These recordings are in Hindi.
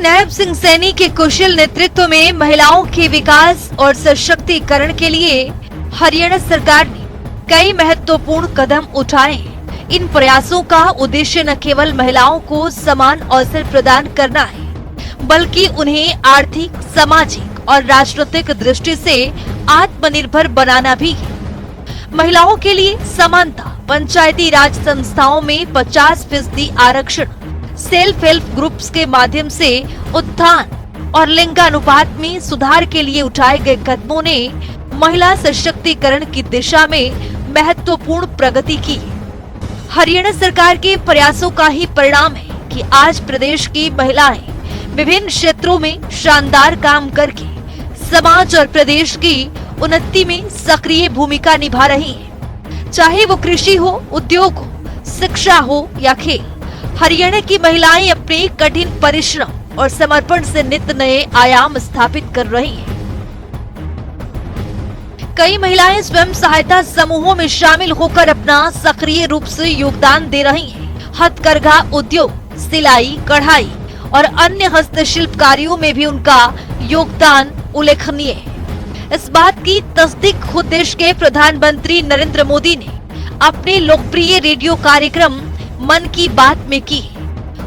नायब सिंह सैनी के कुशल नेतृत्व में महिलाओं के विकास और सशक्तिकरण के लिए हरियाणा सरकार ने कई महत्वपूर्ण कदम उठाए हैं। इन प्रयासों का उद्देश्य न केवल महिलाओं को समान अवसर प्रदान करना है, बल्कि उन्हें आर्थिक, सामाजिक और राजनीतिक दृष्टि से आत्मनिर्भर बनाना भी है। महिलाओं के लिए समानता, पंचायती राज संस्थाओं में 50% आरक्षण, सेल्फ हेल्प ग्रुप्स के माध्यम से उत्थान और लिंगानुपात में सुधार के लिए उठाए गए कदमों ने महिला सशक्तिकरण की दिशा में महत्वपूर्ण प्रगति की है। हरियाणा सरकार के प्रयासों का ही परिणाम है कि आज प्रदेश की महिलाएं विभिन्न क्षेत्रों में शानदार काम करके समाज और प्रदेश की उन्नति में सक्रिय भूमिका निभा रही हैं। चाहे वो कृषि हो, उद्योग हो, शिक्षा हो या खेल, हरियाणा की महिलाएं अपने कठिन परिश्रम और समर्पण से नित नए आयाम स्थापित कर रही हैं। कई महिलाएं स्वयं सहायता समूहों में शामिल होकर अपना सक्रिय रूप से योगदान दे रही हैं। हथकरघा उद्योग, सिलाई, कढ़ाई और अन्य हस्तशिल्प कार्यों में भी उनका योगदान उल्लेखनीय है। इस बात की तस्दीक खुद देश के प्रधानमंत्री नरेंद्र मोदी ने अपने लोकप्रिय रेडियो कार्यक्रम मन की बात में की।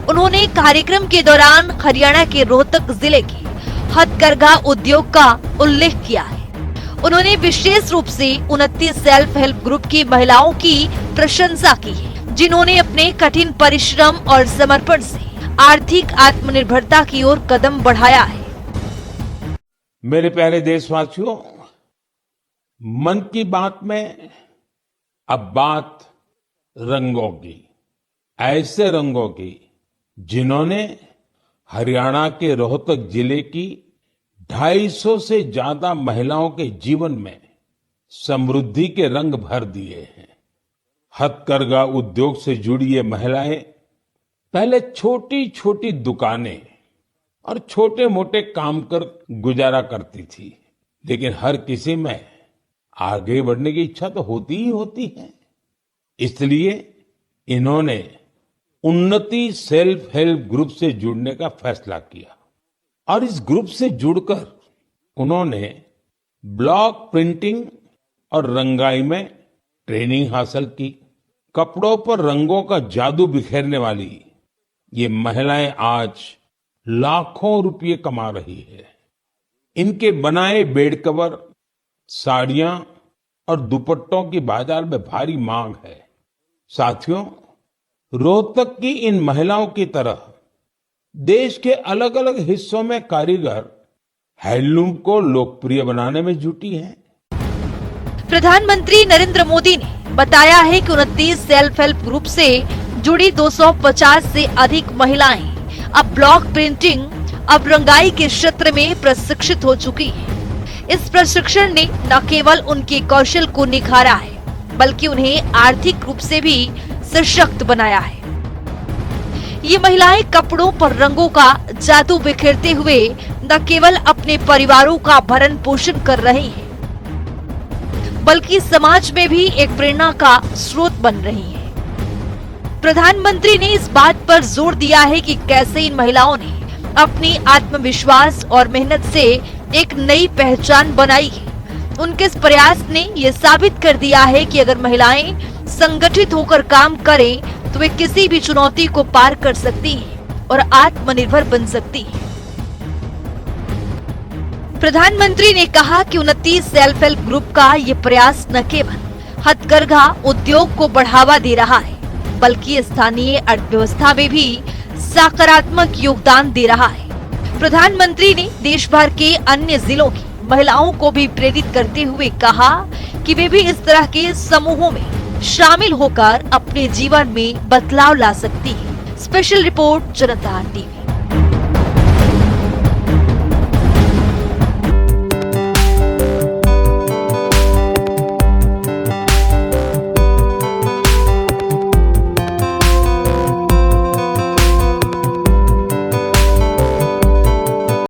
उन्होंने कार्यक्रम के दौरान हरियाणा के रोहतक जिले के हथकरघा उद्योग का उल्लेख किया है। उन्होंने विशेष रूप से 29 सेल्फ हेल्प ग्रुप की महिलाओं की प्रशंसा की है, जिन्होंने अपने कठिन परिश्रम और समर्पण से आर्थिक आत्मनिर्भरता की ओर कदम बढ़ाया है। मेरे प्यारे देशवासियों, मन की बात में अब बात रंगों की, ऐसे रंगों की जिन्होंने हरियाणा के रोहतक जिले की 250 से ज्यादा महिलाओं के जीवन में समृद्धि के रंग भर दिए हैं। हथकरघा उद्योग से जुड़ी ये महिलाएं पहले छोटी छोटी दुकानें और छोटे मोटे काम कर गुजारा करती थी, लेकिन हर किसी में आगे बढ़ने की इच्छा तो होती ही होती है। इसलिए इन्होंने उन्नति सेल्फ हेल्प ग्रुप से जुड़ने का फैसला किया और इस ग्रुप से जुड़कर उन्होंने ब्लॉक प्रिंटिंग और रंगाई में ट्रेनिंग हासिल की। कपड़ों पर रंगों का जादू बिखेरने वाली ये महिलाएं आज लाखों रुपए कमा रही है। इनके बनाए बेड कवर, साड़ियां और दुपट्टों की बाजार में भारी मांग है। साथियों, रोहतक की इन महिलाओं की तरह देश के अलग अलग हिस्सों में कारीगर हैंडलूम को लोकप्रिय बनाने में जुटी हैं। प्रधानमंत्री नरेंद्र मोदी ने बताया है कि 29 सेल्फ हेल्प ग्रुप से जुड़ी 250 से अधिक महिलाएं अब ब्लॉक प्रिंटिंग और रंगाई के क्षेत्र में प्रशिक्षित हो चुकी हैं। इस प्रशिक्षण ने न केवल उनके कौशल को निखारा है, बल्कि उन्हें आर्थिक रूप से भी सशक्त बनाया है। ये महिलाएं कपड़ों पर रंगों का जादू बिखेरते हुए न केवल अपने परिवारों का भरण पोषण कर रही हैं, बल्कि समाज में भी एक प्रेरणा का स्रोत बन रही हैं। प्रधानमंत्री ने इस बात पर जोर दिया है कि कैसे इन महिलाओं ने अपनी आत्मविश्वास और मेहनत से एक नई पहचान बनाई है। उनके इस प्रयास ने ये साबित कर दिया है कि अगर महिलाएं संगठित होकर काम करें तो वे किसी भी चुनौती को पार कर सकती हैं और आत्मनिर्भर बन सकती हैं। प्रधानमंत्री ने कहा कि 29 सेल्फ हेल्प ग्रुप का ये प्रयास न केवल हथकरघा उद्योग को बढ़ावा दे रहा है, बल्कि स्थानीय अर्थव्यवस्था में भी सकारात्मक योगदान दे रहा है। प्रधानमंत्री ने देश भर के अन्य जिलों की महिलाओं को भी प्रेरित करते हुए कहा कि वे भी इस तरह के समूहों में शामिल होकर अपने जीवन में बदलाव ला सकती है। स्पेशल रिपोर्ट, जनता टीवी।